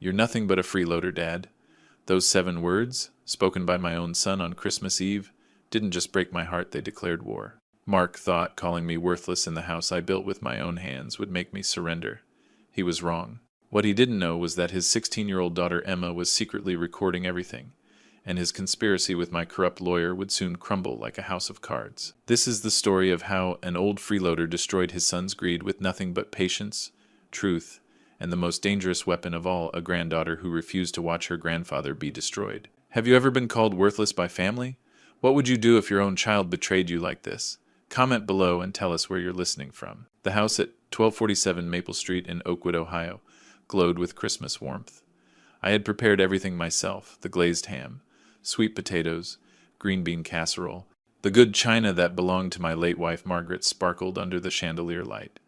"You're nothing but a freeloader, Dad." Those 7 words, spoken by my own son on Christmas Eve, didn't just break my heart, they declared war. Mark thought calling me worthless in the house I built with my own hands would make me surrender. He was wrong. What he didn't know was that his 16-year-old daughter Emma was secretly recording everything, and his conspiracy with my corrupt lawyer would soon crumble like a house of cards. This is the story of how an old freeloader destroyed his son's greed with nothing but patience, truth, and the most dangerous weapon of all, a granddaughter who refused to watch her grandfather be destroyed. Have you ever been called worthless by family? What would you do if your own child betrayed you like this? Comment below and tell us where you're listening from. The house at 1247 Maple Street in Oakwood, Ohio, glowed with Christmas warmth. I had prepared everything myself: the glazed ham, sweet potatoes, green bean casserole. The good china that belonged to my late wife Margaret sparkled under the chandelier light.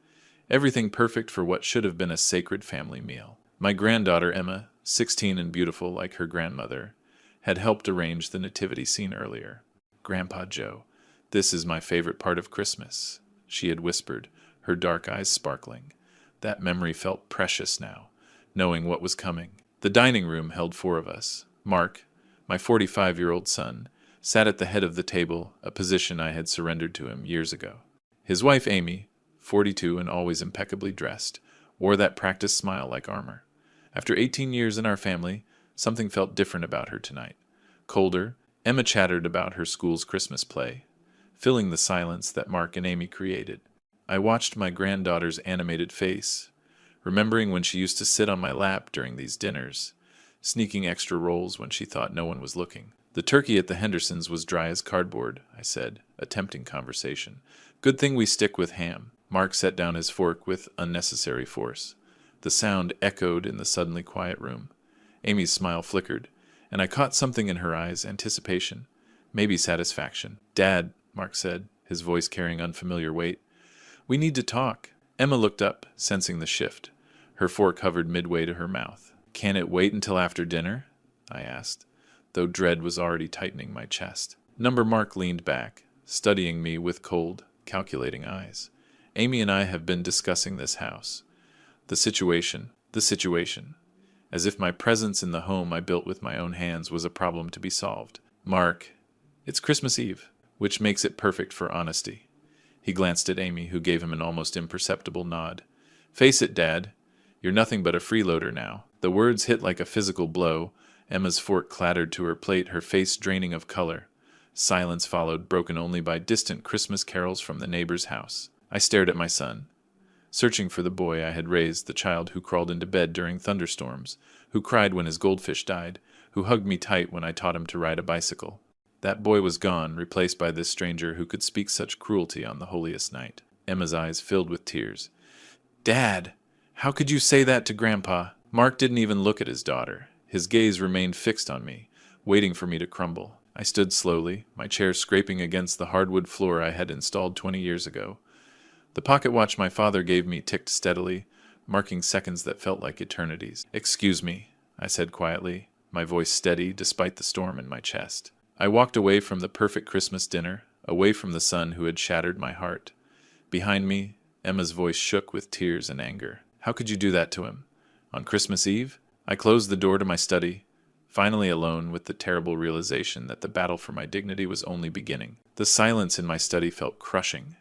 Everything perfect for what should have been a sacred family meal. My granddaughter Emma, 16 and beautiful like her grandmother, had helped arrange the nativity scene earlier. "Grandpa Joe, this is my favorite part of Christmas," she had whispered, her dark eyes sparkling. That memory felt precious now, knowing what was coming. The dining room held 4 of us. Mark, my 45-year-old son, sat at the head of the table, a position I had surrendered to him years ago. His wife Amy, 42 and always impeccably dressed, wore that practiced smile like armor. After 18 years in our family, something felt different about her tonight. Colder, Emma chattered about her school's Christmas play, filling the silence that Mark and Amy created. I watched my granddaughter's animated face, remembering when she used to sit on my lap during these dinners, sneaking extra rolls when she thought no one was looking. "The turkey at the Hendersons was dry as cardboard," I said, attempting conversation. "Good thing we stick with ham." Mark set down his fork with unnecessary force. The sound echoed in the suddenly quiet room. Amy's smile flickered, and I caught something in her eyes: anticipation, maybe satisfaction. "Dad," Mark said, his voice carrying unfamiliar weight, "we need to talk." Emma looked up, sensing the shift. Her fork hovered midway to her mouth. "Can it wait until after dinner?" I asked, though dread was already tightening my chest. Mark leaned back, studying me with cold, calculating eyes. "Amy and I have been discussing this house. The situation. As if my presence in the home I built with my own hands was a problem to be solved. Mark, it's Christmas Eve, which makes it perfect for honesty." He glanced at Amy, who gave him an almost imperceptible nod. "Face it, Dad, you're nothing but a freeloader now." The words hit like a physical blow. Emma's fork clattered to her plate, her face draining of color. Silence followed, broken only by distant Christmas carols from the neighbor's house. I stared at my son, searching for the boy I had raised, the child who crawled into bed during thunderstorms, who cried when his goldfish died, who hugged me tight when I taught him to ride a bicycle. That boy was gone, replaced by this stranger who could speak such cruelty on the holiest night. Emma's eyes filled with tears. "Dad, how could you say that to Grandpa?" Mark didn't even look at his daughter. His gaze remained fixed on me, waiting for me to crumble. I stood slowly, my chair scraping against the hardwood floor I had installed 20 years ago. The pocket watch my father gave me ticked steadily, marking seconds that felt like eternities. "Excuse me," I said quietly, my voice steady despite the storm in my chest. I walked away from the perfect Christmas dinner, away from the son who had shattered my heart. Behind me, Emma's voice shook with tears and anger. "How could you do that to him? On Christmas Eve?" I closed the door to my study, finally alone with the terrible realization that the battle for my dignity was only beginning. The silence in my study felt crushing.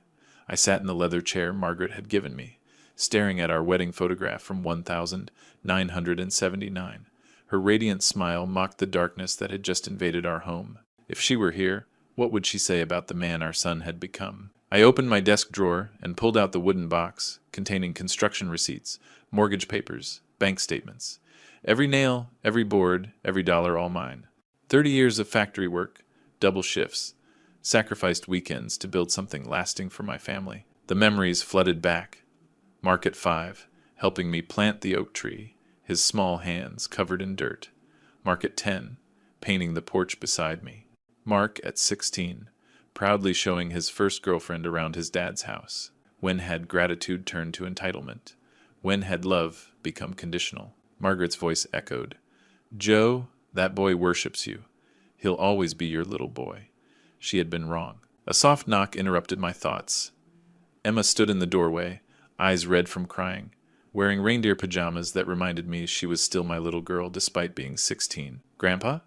I sat in the leather chair Margaret had given me, staring at our wedding photograph from 1979. Her radiant smile mocked the darkness that had just invaded our home. If she were here, what would she say about the man our son had become? I opened my desk drawer and pulled out the wooden box containing construction receipts, mortgage papers, bank statements. Every nail, every board, every dollar, all mine. 30 years of factory work, double shifts, sacrificed weekends to build something lasting for my family. The memories flooded back. Mark at 5, helping me plant the oak tree, his small hands covered in dirt. Mark at 10, painting the porch beside me. Mark at 16, proudly showing his first girlfriend around his dad's house. When had gratitude turned to entitlement? When had love become conditional? Margaret's voice echoed. "Joe, that boy worships you. He'll always be your little boy." She had been wrong. A soft knock interrupted my thoughts. Emma stood in the doorway, eyes red from crying. wearing reindeer pajamas that reminded me she was still my little girl despite being 16. "Grandpa?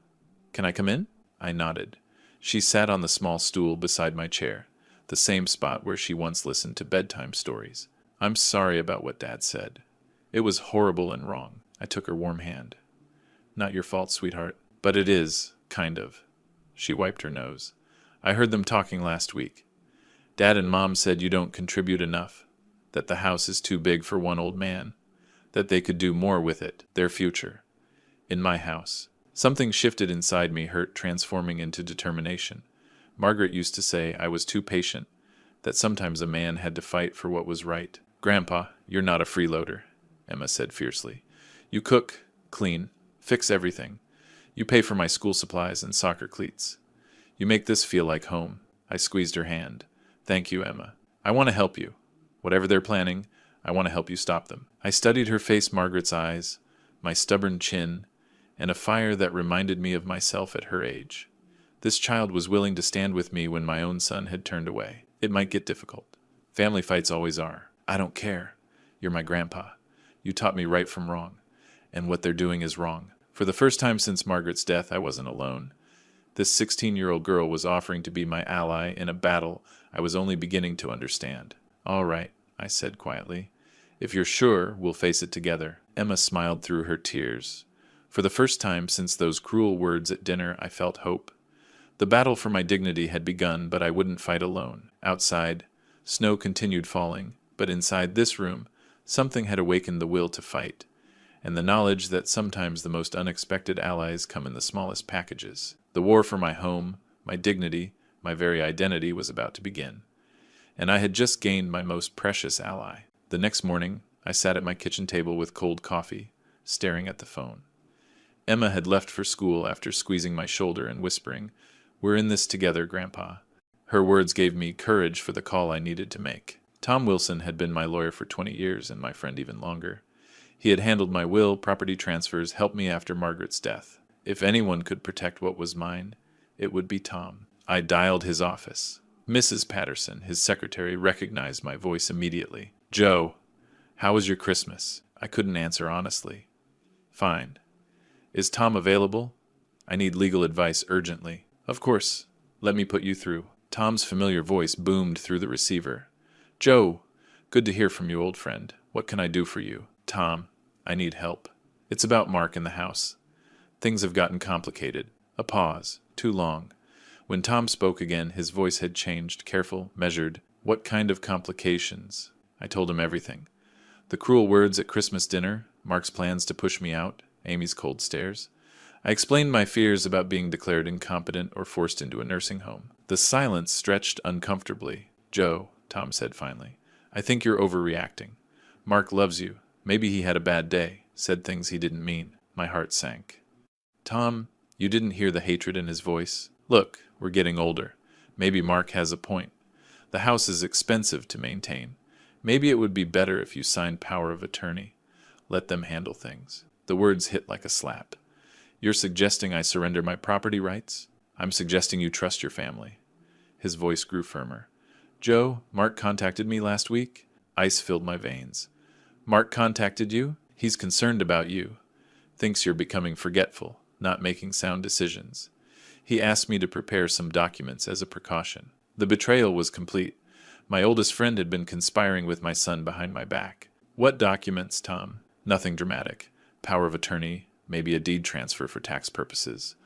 Can I come in?" I nodded. She sat on the small stool beside my chair, the same spot where she once listened to bedtime stories. "I'm sorry about what Dad said. It was horrible and wrong." I took her warm hand. "Not your fault, sweetheart. But it is, kind of." She wiped her nose. "I heard them talking last week. Dad and Mom said you don't contribute enough, that the house is too big for one old man, that they could do more with it, their future. In my house." Something shifted inside me, hurt transforming into determination. Margaret used to say I was too patient, that sometimes a man had to fight for what was right. "Grandpa, you're not a freeloader," Emma said fiercely. "You cook, clean, fix everything. You pay for my school supplies and soccer cleats. You make this feel like home." I squeezed her hand. "Thank you, Emma. I want to help you. Whatever they're planning, I want to help you stop them." I studied her face, Margaret's eyes, my stubborn chin, and a fire that reminded me of myself at her age. This child was willing to stand with me when my own son had turned away. It might get difficult. Family fights always are. "I don't care. You're my grandpa. You taught me right from wrong, and what they're doing is wrong." For the first time since Margaret's death, I wasn't alone. This 16-year-old girl was offering to be my ally in a battle I was only beginning to understand. "All right," I said quietly. "If you're sure, we'll face it together." Emma smiled through her tears. For the first time since those cruel words at dinner, I felt hope. The battle for my dignity had begun, but I wouldn't fight alone. Outside, snow continued falling, but inside this room, something had awakened the will to fight, and the knowledge that sometimes the most unexpected allies come in the smallest packages. The war for my home, my dignity, my very identity was about to begin, and I had just gained my most precious ally. The next morning, I sat at my kitchen table with cold coffee, staring at the phone. Emma had left for school after squeezing my shoulder and whispering, "We're in this together, Grandpa." Her words gave me courage for the call I needed to make. Tom Wilson had been my lawyer for 20 years and my friend even longer. He had handled my will, property transfers, helped me after Margaret's death. If anyone could protect what was mine, it would be Tom. I dialed his office. Mrs. Patterson, his secretary, recognized my voice immediately. "Joe, how was your Christmas?" I couldn't answer honestly. "Fine. Is Tom available? I need legal advice urgently." "Of course. Let me put you through." Tom's familiar voice boomed through the receiver. "Joe, good to hear from you, old friend. What can I do for you?" "Tom, I need help. It's about Mark in the house. Things have gotten complicated." A pause. Too long. When Tom spoke again, his voice had changed, careful, measured. "What kind of complications?" I told him everything. The cruel words at Christmas dinner, Mark's plans to push me out, Amy's cold stares. I explained my fears about being declared incompetent or forced into a nursing home. The silence stretched uncomfortably. "Joe," Tom said finally, "I think you're overreacting. Mark loves you. Maybe he had a bad day, said things he didn't mean." My heart sank. "Tom, you didn't hear the hatred in his voice. Look, we're getting older. Maybe Mark has a point. The house is expensive to maintain. Maybe it would be better if you signed power of attorney. Let them handle things." The words hit like a slap. "You're suggesting I surrender my property rights? I'm suggesting you trust your family." His voice grew firmer. "Joe, Mark contacted me last week." Ice filled my veins. "Mark contacted you? He's concerned about you. Thinks you're becoming forgetful, not making sound decisions. He asked me to prepare some documents as a precaution." The betrayal was complete. My oldest friend had been conspiring with my son behind my back. "What documents, Tom?" "Nothing dramatic. Power of attorney, maybe a deed transfer for tax purposes.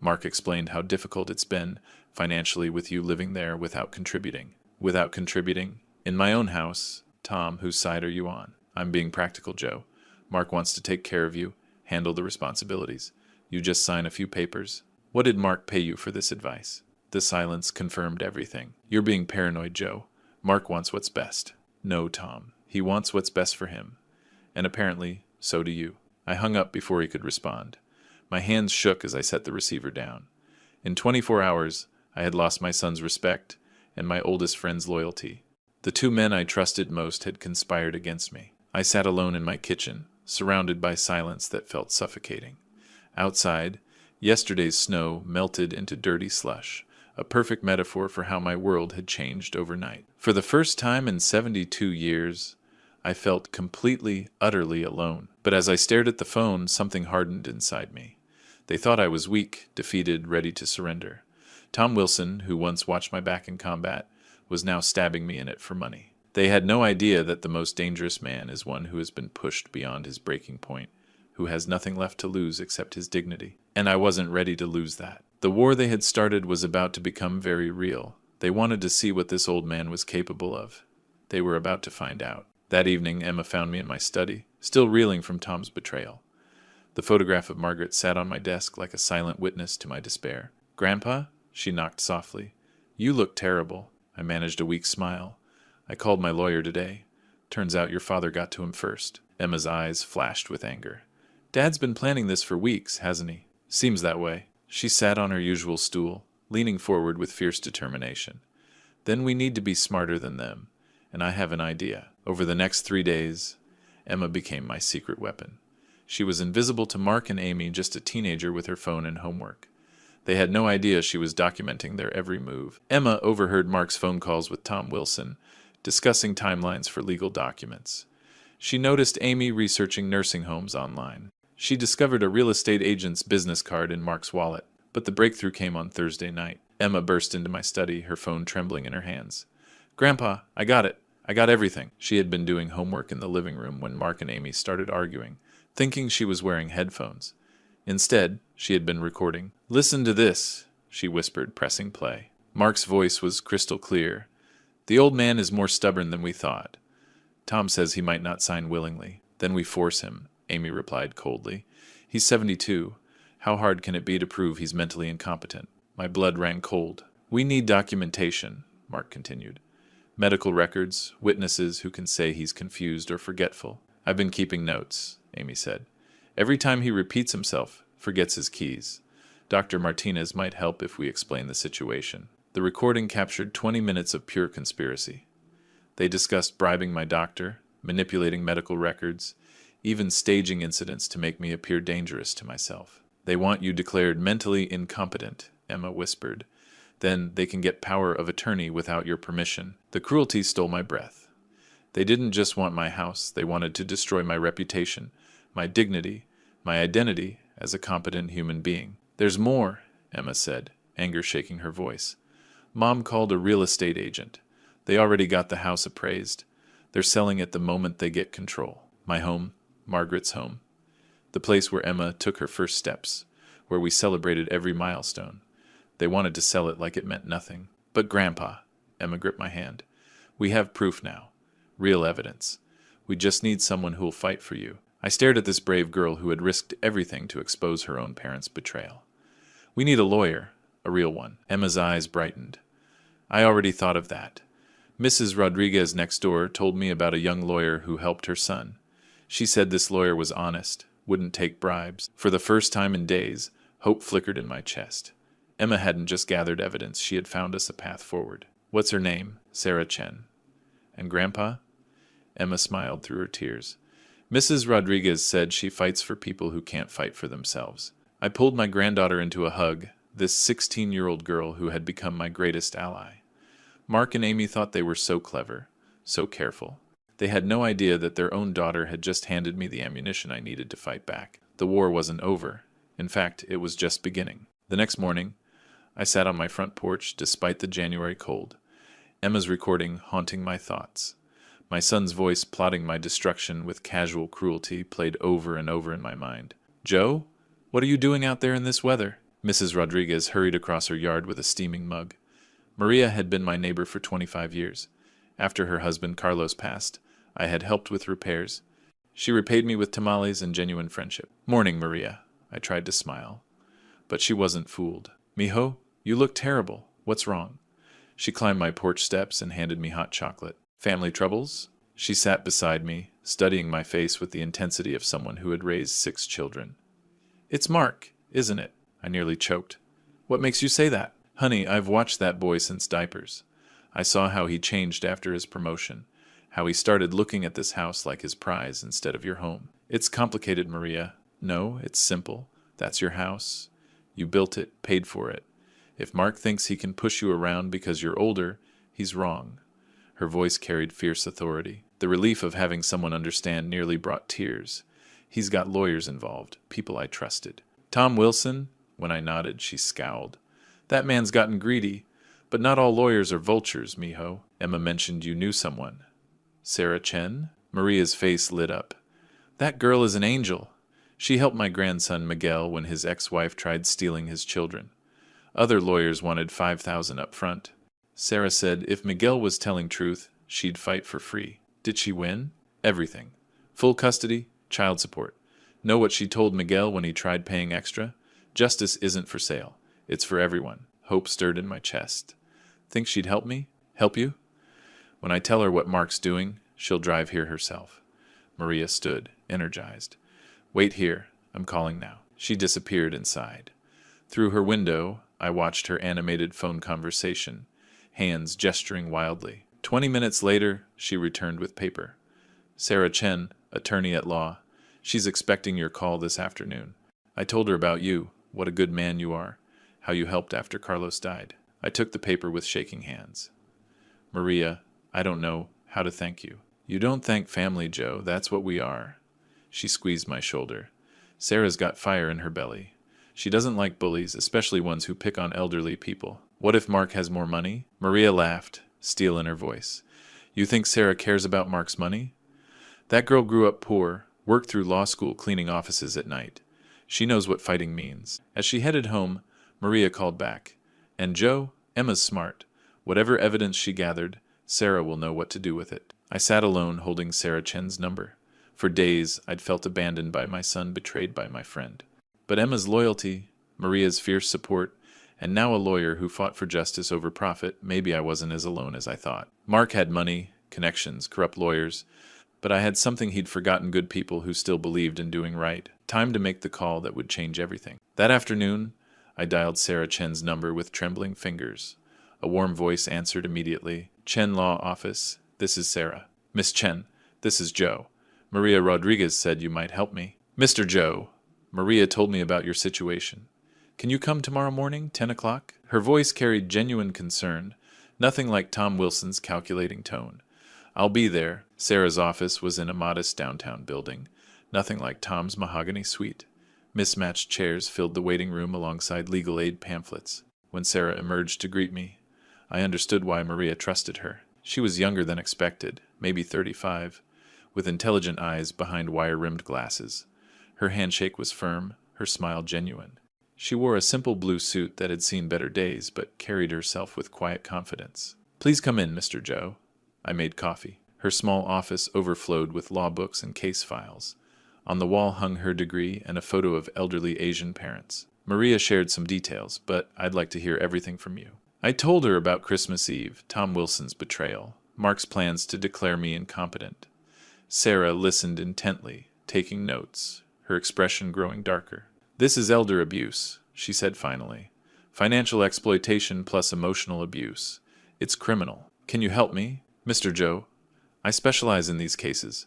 Mark explained how difficult it's been financially with you living there without contributing." "Without contributing? In my own house?" "Tom, whose side are you on?" "I'm being practical, Joe. Mark wants to take care of you, handle the responsibilities. You just sign a few papers." "What did Mark pay you for this advice?" The silence confirmed everything. "You're being paranoid, Joe. Mark wants what's best." "No, Tom. He wants what's best for him. And apparently, so do you." I hung up before he could respond. My hands shook as I set the receiver down. In 24 hours, I had lost my son's respect and my oldest friend's loyalty. The two men I trusted most had conspired against me. I sat alone in my kitchen, surrounded by silence that felt suffocating. Outside, yesterday's snow melted into dirty slush, a perfect metaphor for how my world had changed overnight. For the first time in 72 years, I felt completely, utterly alone. But as I stared at the phone, something hardened inside me. They thought I was weak, defeated, ready to surrender. Tom Wilson, who once watched my back in combat, was now stabbing me in it for money. They had no idea that the most dangerous man is one who has been pushed beyond his breaking point, who has nothing left to lose except his dignity. And I wasn't ready to lose that. The war they had started was about to become very real. They wanted to see what this old man was capable of. They were about to find out. That evening, Emma found me in my study, still reeling from Tom's betrayal. The photograph of Margaret sat on my desk like a silent witness to my despair. "Grandpa?" She knocked softly. "You look terrible." I managed a weak smile. "I called my lawyer today. Turns out your father got to him first." Emma's eyes flashed with anger. "Dad's been planning this for weeks, hasn't he?" "Seems that way." She sat on her usual stool, leaning forward with fierce determination. "Then we need to be smarter than them, and I have an idea." Over the next 3 days, Emma became my secret weapon. She was invisible to Mark and Amy, just a teenager with her phone and homework. They had no idea she was documenting their every move. Emma overheard Mark's phone calls with Tom Wilson, discussing timelines for legal documents. She noticed Amy researching nursing homes online. She discovered a real estate agent's business card in Mark's wallet. But the breakthrough came on Thursday night. Emma burst into my study, her phone trembling in her hands. "Grandpa, I got it. I got everything." She had been doing homework in the living room when Mark and Amy started arguing, thinking she was wearing headphones. Instead, she had been recording. "Listen to this," she whispered, pressing play. Mark's voice was crystal clear. "The old man is more stubborn than we thought. Tom says he might not sign willingly. Then we force him," Amy replied coldly. "He's 72. How hard can it be to prove he's mentally incompetent?" My blood ran cold. "We need documentation," Mark continued. "Medical records, witnesses who can say he's confused or forgetful." "I've been keeping notes," Amy said. "Every time he repeats himself, forgets his keys. Dr. Martinez might help if we explain the situation." The recording captured 20 minutes of pure conspiracy. They discussed bribing my doctor, manipulating medical records, even staging incidents to make me appear dangerous to myself. "They want you declared mentally incompetent," Emma whispered. "Then they can get power of attorney without your permission." The cruelty stole my breath. They didn't just want my house, they wanted to destroy my reputation, my dignity, my identity as a competent human being. "There's more," Emma said, anger shaking her voice. "Mom called a real estate agent. They already got the house appraised. They're selling it the moment they get control. My home, Margaret's home. The place where Emma took her first steps, where we celebrated every milestone. They wanted to sell it like it meant nothing. But Grandpa," Emma gripped my hand, "we have proof now. Real evidence. We just need someone who'll fight for you." I stared at this brave girl who had risked everything to expose her own parents' betrayal. "We need a lawyer, a real one." Emma's eyes brightened. "I already thought of that. Mrs. Rodriguez next door told me about a young lawyer who helped her son. She said this lawyer was honest, wouldn't take bribes." For the first time in days, hope flickered in my chest. Emma hadn't just gathered evidence, she had found us a path forward. "What's her name?" "Sarah Chen." "And Grandpa?" Emma smiled through her tears. "Mrs. Rodriguez said she fights for people who can't fight for themselves." I pulled my granddaughter into a hug, this 16-year-old girl who had become my greatest ally. Mark and Amy thought they were so clever, so careful. They had no idea that their own daughter had just handed me the ammunition I needed to fight back. The war wasn't over. In fact, it was just beginning. The next morning, I sat on my front porch despite the January cold, Emma's recording haunting my thoughts. My son's voice plotting my destruction with casual cruelty played over and over in my mind. "Joe, what are you doing out there in this weather?" Mrs. Rodriguez hurried across her yard with a steaming mug. Maria had been my neighbor for 25 years. After her husband Carlos passed, I had helped with repairs. She repaid me with tamales and genuine friendship. "Morning, Maria." I tried to smile. But she wasn't fooled. "Mijo, you look terrible. What's wrong?" She climbed my porch steps and handed me hot chocolate. "Family troubles?" She sat beside me, studying my face with the intensity of someone who had raised 6 children. "It's Mark, isn't it?" I nearly choked. "What makes you say that?" "Honey, I've watched that boy since diapers. I saw how he changed after his promotion, how he started looking at this house like his prize instead of your home. It's complicated, Maria. No, it's simple. That's your house. You built it, paid for it. If Mark thinks he can push you around because you're older, he's wrong." Her voice carried fierce authority. The relief of having someone understand nearly brought tears. He's got lawyers involved, people I trusted. Tom Wilson? When I nodded, she scowled. That man's gotten greedy, but not all lawyers are vultures, mijo. Emma mentioned you knew someone. Sarah Chen? Maria's face lit up. That girl is an angel. She helped my grandson Miguel when his ex-wife tried stealing his children. Other lawyers wanted $5,000 up front. Sarah said if Miguel was telling truth, she'd fight for free. Did she win? Everything. Full custody, child support. Know what she told Miguel when he tried paying extra? Justice isn't for sale. It's for everyone. Hope stirred in my chest. Think she'd help me? Help you? When I tell her what Mark's doing, she'll drive here herself. Maria stood, energized. Wait here. I'm calling now. She disappeared inside. Through her window, I watched her animated phone conversation, hands gesturing wildly. 20 minutes later, she returned with paper. Sarah Chen, attorney at law. She's expecting your call this afternoon. I told her about you, what a good man you are, how you helped after Carlos died. I took the paper with shaking hands. Maria, I don't know how to thank you. You don't thank family, Joe. That's what we are. She squeezed my shoulder. Sarah's got fire in her belly. She doesn't like bullies, especially ones who pick on elderly people. What if Mark has more money? Maria laughed, steel in her voice. You think Sarah cares about Mark's money? That girl grew up poor, worked through law school cleaning offices at night. She knows what fighting means. As she headed home, Maria called back. And Joe, Emma's smart. Whatever evidence she gathered, Sarah will know what to do with it. I sat alone holding Sarah Chen's number. For days, I'd felt abandoned by my son, betrayed by my friend. But Emma's loyalty, Maria's fierce support, and now a lawyer who fought for justice over profit, maybe I wasn't as alone as I thought. Mark had money, connections, corrupt lawyers, but I had something he'd forgotten: good people who still believed in doing right. Time to make the call that would change everything. That afternoon, I dialed Sarah Chen's number with trembling fingers. A warm voice answered immediately. Chen Law Office, this is Sarah. Miss Chen, this is Joe. Maria Rodriguez said you might help me. Mr. Joe, Maria told me about your situation. Can you come tomorrow morning, 10 o'clock? Her voice carried genuine concern, nothing like Tom Wilson's calculating tone. I'll be there. Sarah's office was in a modest downtown building, nothing like Tom's mahogany suite. Mismatched chairs filled the waiting room alongside legal aid pamphlets. When Sarah emerged to greet me, I understood why Maria trusted her. She was younger than expected, maybe 35, with intelligent eyes behind wire-rimmed glasses. Her handshake was firm, her smile genuine. She wore a simple blue suit that had seen better days, but carried herself with quiet confidence. Please come in, Mr. Joe. I made coffee. Her small office overflowed with law books and case files. On the wall hung her degree and a photo of elderly Asian parents. Maria shared some details, but I'd like to hear everything from you. I told her about Christmas Eve, Tom Wilson's betrayal, Mark's plans to declare me incompetent. Sarah listened intently, taking notes, her expression growing darker. This is elder abuse, she said finally. Financial exploitation plus emotional abuse. It's criminal. Can you help me? Mr. Joe, I specialize in these cases.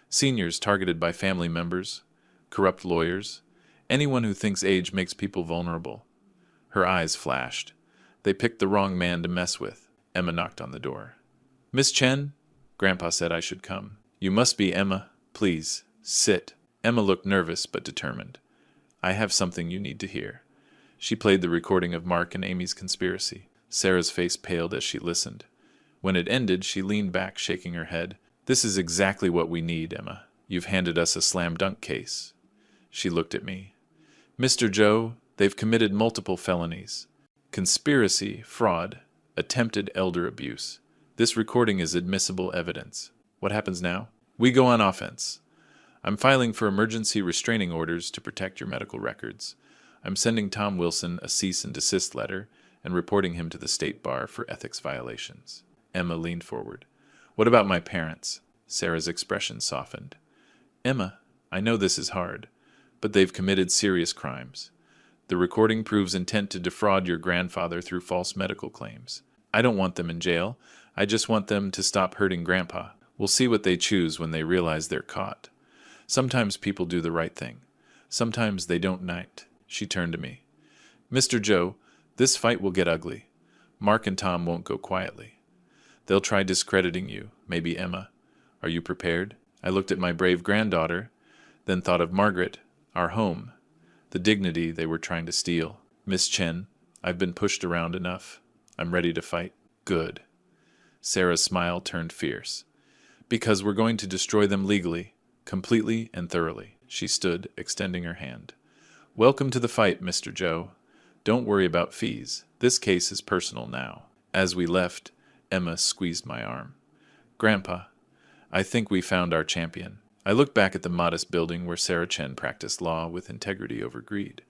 Seniors targeted by family members, corrupt lawyers, anyone who thinks age makes people vulnerable. Her eyes flashed. They picked the wrong man to mess with. Emma knocked on the door. Miss Chen? Grandpa said I should come. You must be Emma. Please, sit. Emma looked nervous but determined. I have something you need to hear. She played the recording of Mark and Amy's conspiracy. Sarah's face paled as she listened. When it ended, she leaned back, shaking her head. This is exactly what we need, Emma. You've handed us a slam-dunk case. She looked at me. Mr. Joe, they've committed multiple felonies. Conspiracy, fraud, attempted elder abuse. This recording is admissible evidence. What happens now? We go on offense. I'm filing for emergency restraining orders to protect your medical records. I'm sending Tom Wilson a cease and desist letter and reporting him to the state bar for ethics violations. Emma leaned forward. What about my parents? Sarah's expression softened. Emma, I know this is hard, but they've committed serious crimes. The recording proves intent to defraud your grandfather through false medical claims. I don't want them in jail. I just want them to stop hurting Grandpa. We'll see what they choose when they realize they're caught. Sometimes people do the right thing. Sometimes they don't night. She turned to me. Mr. Joe, this fight will get ugly. Mark and Tom won't go quietly. They'll try discrediting you, maybe Emma, Are you prepared? I looked at my brave granddaughter, then thought of Margaret, our home, the dignity they were trying to steal. Miss Chen, I've been pushed around enough. I'm ready to fight. Good. Sarah's smile turned fierce. Because we're going to destroy them legally, completely and thoroughly. She stood, extending her hand. Welcome to the fight, Mr. Joe. Don't worry about fees. This case is personal now. As we left, Emma squeezed my arm. Grandpa, I think we found our champion. I looked back at the modest building where Sarah Chen practiced law with integrity over greed.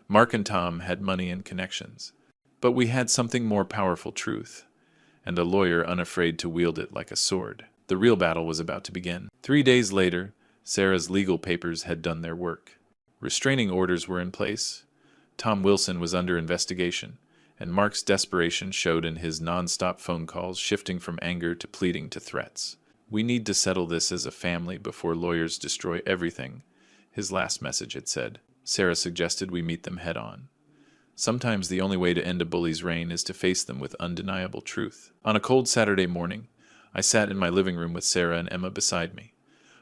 Mark and Tom had money and connections. But we had something more powerful, truth, and a lawyer unafraid to wield it like a sword. The real battle was about to begin. 3 days later, Sarah's legal papers had done their work. Restraining orders were in place. Tom Wilson was under investigation, and Mark's desperation showed in his non-stop phone calls, shifting from anger to pleading to threats. We need to settle this as a family before lawyers destroy everything, his last message had said. Sarah suggested we meet them head-on. Sometimes the only way to end a bully's reign is to face them with undeniable truth. On a cold Saturday morning, I sat in my living room with Sarah and Emma beside me.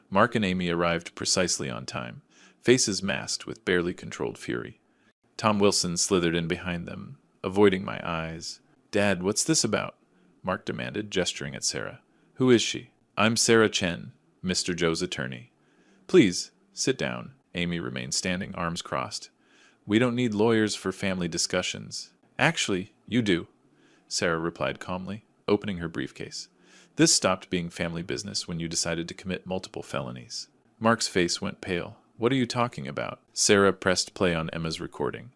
Mark and Amy arrived precisely on time, faces masked with barely controlled fury. Tom Wilson slithered in behind them, avoiding my eyes. Dad, what's this about? Mark demanded, gesturing at Sarah. Who is she? I'm Sarah Chen, Mr. Joe's attorney. Please, sit down. Amy remained standing, arms crossed. We don't need lawyers for family discussions. Actually, you do, Sarah replied calmly, opening her briefcase. This stopped being family business when you decided to commit multiple felonies. Mark's face went pale. What are you talking about? Sarah pressed play on Emma's recording.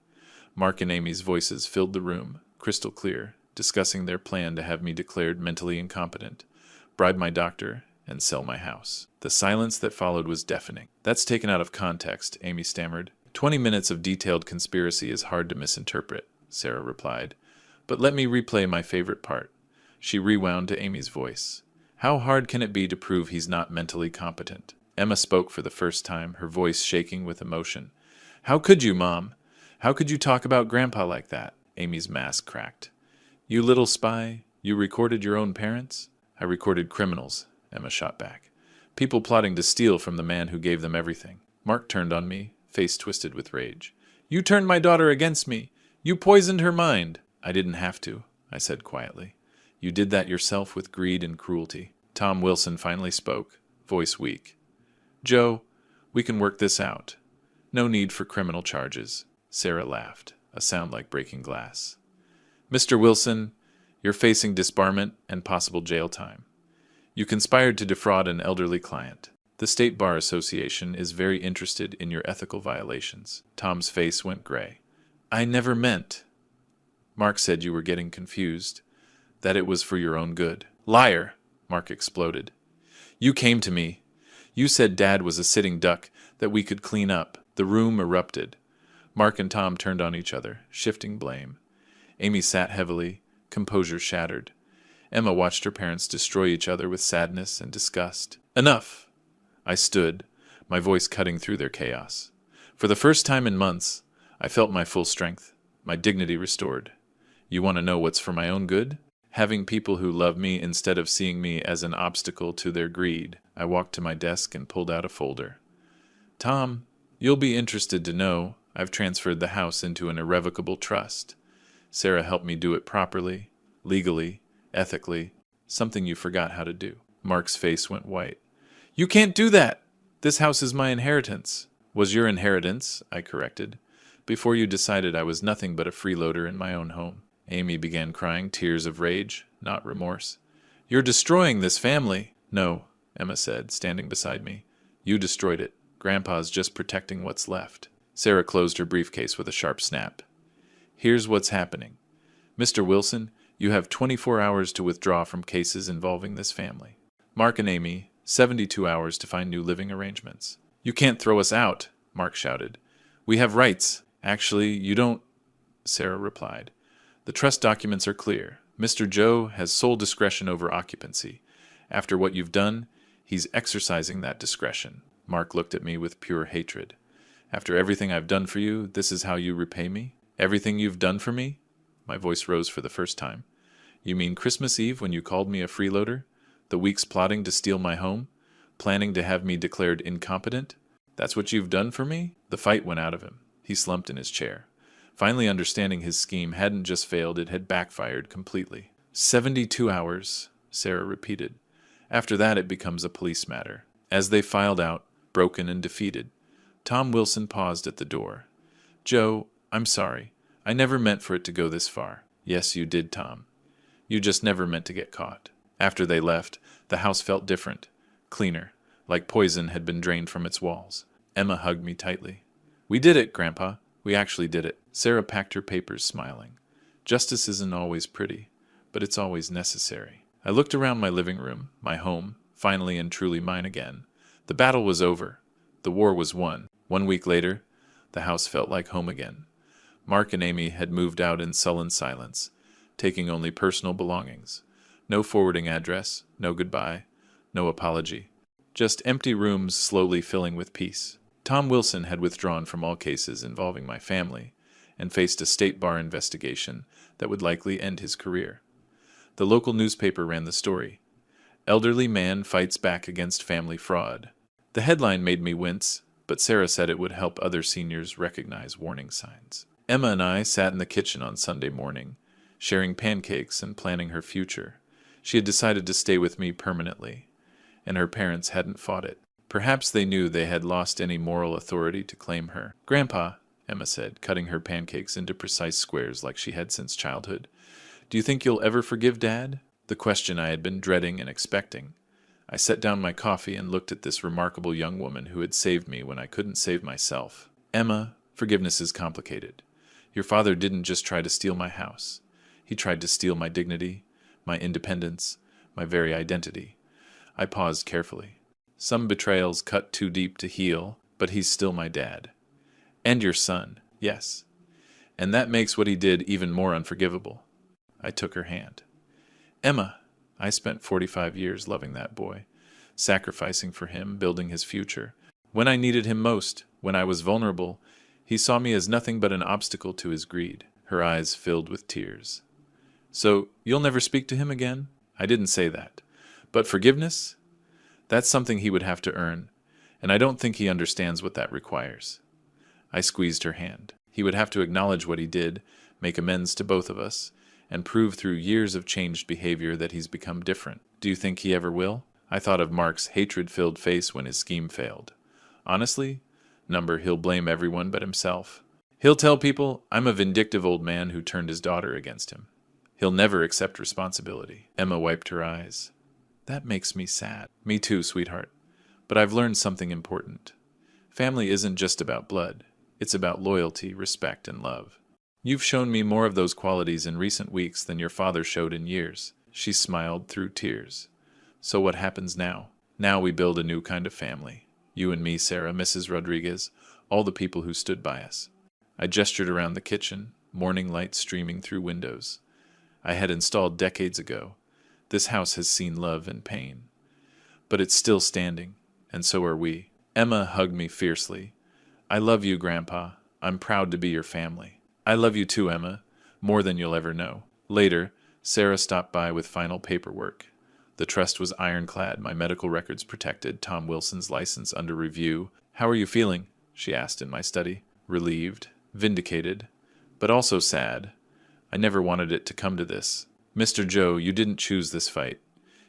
Mark and Amy's voices filled the room, crystal clear, discussing their plan to have me declared mentally incompetent, bribe my doctor, and sell my house. The silence that followed was deafening. That's taken out of context, Amy stammered. 20 minutes of detailed conspiracy is hard to misinterpret, Sarah replied. But let me replay my favorite part. She rewound to Amy's voice. How hard can it be to prove he's not mentally competent? Emma spoke for the first time, her voice shaking with emotion. How could you, Mom? How could you talk about Grandpa like that? Amy's mask cracked. You little spy, you recorded your own parents? I recorded criminals, Emma shot back. People plotting to steal from the man who gave them everything. Mark turned on me, face twisted with rage. You turned my daughter against me. You poisoned her mind. I didn't have to, I said quietly. You did that yourself with greed and cruelty. Tom Wilson finally spoke, voice weak. Joe, we can work this out. No need for criminal charges. Sarah laughed, a sound like breaking glass. Mr. Wilson, you're facing disbarment and possible jail time. You conspired to defraud an elderly client. The State Bar Association is very interested in your ethical violations. Tom's face went gray. I never meant. Mark said you were getting confused, that it was for your own good. Liar! Mark exploded. You came to me. You said Dad was a sitting duck that we could clean up. The room erupted. Mark and Tom turned on each other, shifting blame. Amy sat heavily, composure shattered. Emma watched her parents destroy each other with sadness and disgust. Enough! I stood, my voice cutting through their chaos. For the first time in months, I felt my full strength, my dignity restored. You want to know what's for my own good? Having people who love me instead of seeing me as an obstacle to their greed. I walked to my desk and pulled out a folder. Tom, you'll be interested to know I've transferred the house into an irrevocable trust. Sarah helped me do it properly, legally, ethically, something you forgot how to do. Mark's face went white. You can't do that! This house is my inheritance. Was your inheritance, I corrected, before you decided I was nothing but a freeloader in my own home. Amy began crying, tears of rage, not remorse. You're destroying this family. No, Emma said, standing beside me. You destroyed it. Grandpa's just protecting what's left. Sarah closed her briefcase with a sharp snap. Here's what's happening. Mr. Wilson, you have 24 hours to withdraw from cases involving this family. Mark and Amy, 72 hours to find new living arrangements. You can't throw us out, Mark shouted. We have rights. Actually, you don't, Sarah replied. The trust documents are clear. Mr. Joe has sole discretion over occupancy. After what you've done, he's exercising that discretion. Mark looked at me with pure hatred. After everything I've done for you, this is how you repay me? Everything you've done for me? My voice rose for the first time. You mean Christmas Eve when you called me a freeloader? The weeks plotting to steal my home? Planning to have me declared incompetent? That's what you've done for me? The fight went out of him. He slumped in his chair. Finally understanding his scheme hadn't just failed, it had backfired completely. 72 hours, Sarah repeated. After that, it becomes a police matter. As they filed out, broken and defeated, Tom Wilson paused at the door. Joe, I'm sorry. I never meant for it to go this far. Yes, you did, Tom. You just never meant to get caught. After they left, the house felt different, cleaner, like poison had been drained from its walls. Emma hugged me tightly. We did it, Grandpa. We actually did it. Sarah packed her papers, smiling. Justice isn't always pretty, but it's always necessary. I looked around my living room, my home, finally and truly mine again. The battle was over. The war was won. 1 week later, the house felt like home again. Mark and Amy had moved out in sullen silence, taking only personal belongings. No forwarding address, no goodbye, no apology. Just empty rooms slowly filling with peace. Tom Wilson had withdrawn from all cases involving my family and faced a state bar investigation that would likely end his career. The local newspaper ran the story. Elderly man fights back against family fraud. The headline made me wince, but Sarah said it would help other seniors recognize warning signs. Emma and I sat in the kitchen on Sunday morning, sharing pancakes and planning her future. She had decided to stay with me permanently, and her parents hadn't fought it. Perhaps they knew they had lost any moral authority to claim her. Grandpa, Emma said, cutting her pancakes into precise squares like she had since childhood, do you think you'll ever forgive Dad? The question I had been dreading and expecting. I set down my coffee and looked at this remarkable young woman who had saved me when I couldn't save myself. Emma, forgiveness is complicated. Your father didn't just try to steal my house. He tried to steal my dignity, my independence, my very identity. I paused carefully. Some betrayals cut too deep to heal, but he's still my dad. And your son, yes. And that makes what he did even more unforgivable. I took her hand. Emma, I spent 45 years loving that boy, sacrificing for him, building his future. When I needed him most, when I was vulnerable, he saw me as nothing but an obstacle to his greed. Her eyes filled with tears. So, you'll never speak to him again? I didn't say that. But forgiveness? That's something he would have to earn, and I don't think he understands what that requires. I squeezed her hand. He would have to acknowledge what he did, make amends to both of us, and prove through years of changed behavior that he's become different. Do you think he ever will? I thought of Mark's hatred-filled face when his scheme failed. Honestly, he'll blame everyone but himself. He'll tell people I'm a vindictive old man who turned his daughter against him. He'll never accept responsibility. Emma wiped her eyes. That makes me sad. Me too, sweetheart. But I've learned something important. Family isn't just about blood. It's about loyalty, respect, and love. You've shown me more of those qualities in recent weeks than your father showed in years. She smiled through tears. So what happens now? Now we build a new kind of family. You and me, Sarah, Mrs. Rodriguez, all the people who stood by us. I gestured around the kitchen, morning light streaming through windows. I had installed decades ago. This house has seen love and pain. But it's still standing, and so are we. Emma hugged me fiercely. I love you, Grandpa. I'm proud to be your family. I love you too, Emma, more than you'll ever know. Later, Sarah stopped by with final paperwork. The trust was ironclad, my medical records protected, Tom Wilson's license under review. How are you feeling? She asked in my study. Relieved, vindicated, but also sad. I never wanted it to come to this. Mr. Joe, you didn't choose this fight.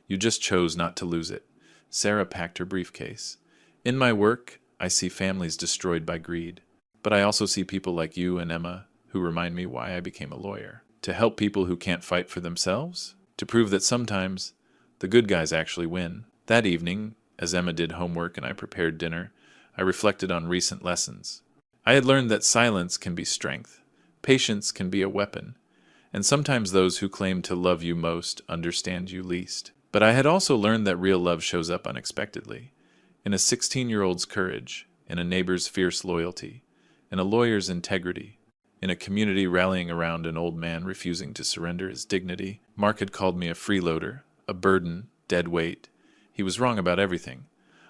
You just chose not to lose it. Sarah packed her briefcase. In my work, I see families destroyed by greed. But I also see people like you and Emma who remind me why I became a lawyer. To help people who can't fight for themselves? To prove that sometimes the good guys actually win. That evening, as Emma did homework and I prepared dinner, I reflected on recent lessons. I had learned that silence can be strength. Patience can be a weapon. And sometimes those who claim to love you most understand you least. But I had also learned that real love shows up unexpectedly. In a 16-year-old's courage, in a neighbor's fierce loyalty, in a lawyer's integrity, in a community rallying around an old man refusing to surrender his dignity. Mark had called me a freeloader, a burden, dead weight. He was wrong about everything.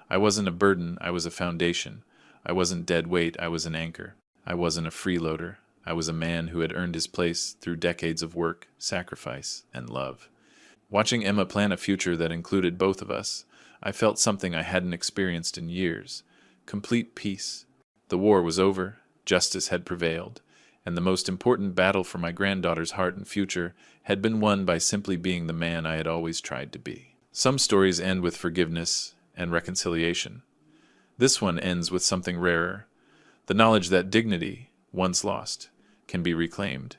I wasn't a burden, I was a foundation. I wasn't dead weight, I was an anchor. I wasn't a freeloader. I was a man who had earned his place through decades of work, sacrifice, and love. Watching Emma plan a future that included both of us, I felt something I hadn't experienced in years: complete peace. The war was over, justice had prevailed, and the most important battle for my granddaughter's heart and future had been won by simply being the man I had always tried to be. Some stories end with forgiveness and reconciliation. This one ends with something rarer: the knowledge that dignity, once lost, can be reclaimed,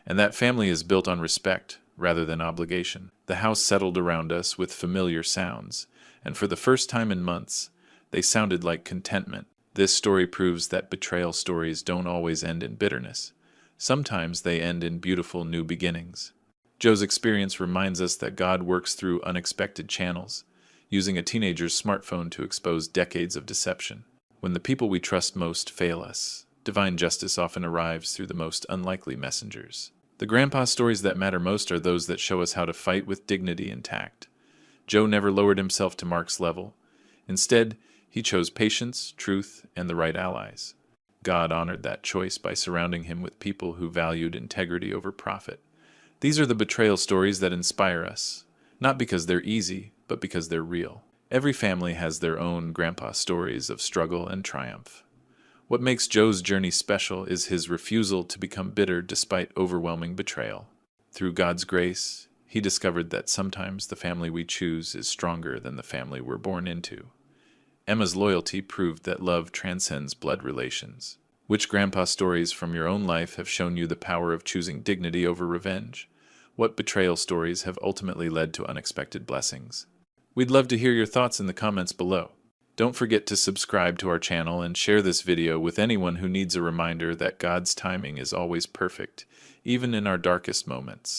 and that family is built on respect rather than obligation. The house settled around us with familiar sounds, and for the first time in months, they sounded like contentment. This story proves that betrayal stories don't always end in bitterness. Sometimes they end in beautiful new beginnings. Joe's experience reminds us that God works through unexpected channels, using a teenager's smartphone to expose decades of deception. When the people we trust most fail us, divine justice often arrives through the most unlikely messengers. The grandpa stories that matter most are those that show us how to fight with dignity and tact. Joe never lowered himself to Mark's level. Instead, he chose patience, truth, and the right allies. God honored that choice by surrounding him with people who valued integrity over profit. These are the betrayal stories that inspire us, not because they're easy, but because they're real. Every family has their own grandpa stories of struggle and triumph. What makes Joe's journey special is his refusal to become bitter despite overwhelming betrayal. Through God's grace, he discovered that sometimes the family we choose is stronger than the family we're born into. Emma's loyalty proved that love transcends blood relations. Which grandpa stories from your own life have shown you the power of choosing dignity over revenge? What betrayal stories have ultimately led to unexpected blessings? We'd love to hear your thoughts in the comments below. Don't forget to subscribe to our channel and share this video with anyone who needs a reminder that God's timing is always perfect, even in our darkest moments.